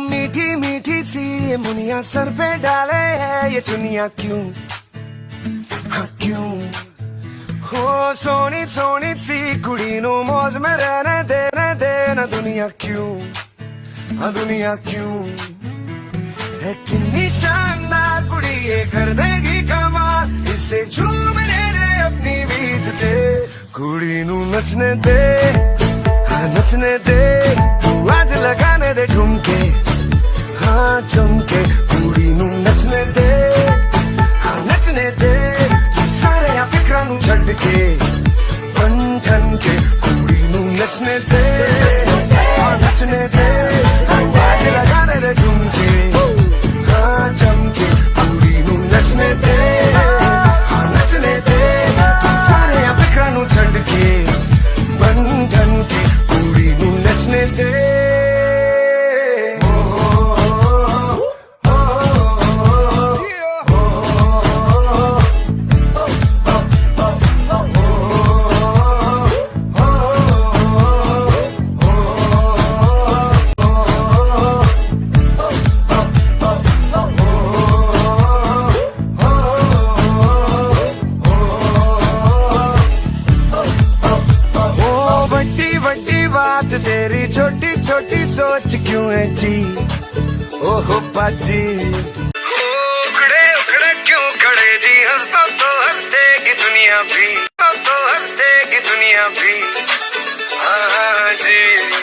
मीठी मीठी सी ये मुनिया सर पे डाले है ये चुनिया क्यों, हाँ क्यों। हो सोनी सोनी सी कुड़ी नू मौज में रहने देना दुनिया क्यों, हाँ दुनिया क्यों। है कितनी शानदार कुड़ी ये कर देगी कमाल, इसे झूमने दे अपनी बीत दे। कुड़ी नू नचने दे, हाँ नचने दे, तू आज लगाने दे ठुमके, हाँ चमके। कुड़ी नू नचने दे, हाँ नचने दे, सारे या फिक्रा नू छड़ के बन ठन के। कुड़ी नू नचने दे, हाँ नचने दे, तू आज लगाने दे ठुमके, हाँ चमके। कुड़ी नू नचने दे, हाँ नचने दे, तू सारे या फिक्रा नू छड़ के बन ठन के। कुड़ी नू नचने दे। बात तेरी छोटी छोटी सोच क्यों है जी, ओहो बाजी। उखड़े उखड़े क्यों खड़े जी, हंस तो हंस देगी दुनिया भी, तो हंस देगी दुनिया भी, हाँ जी।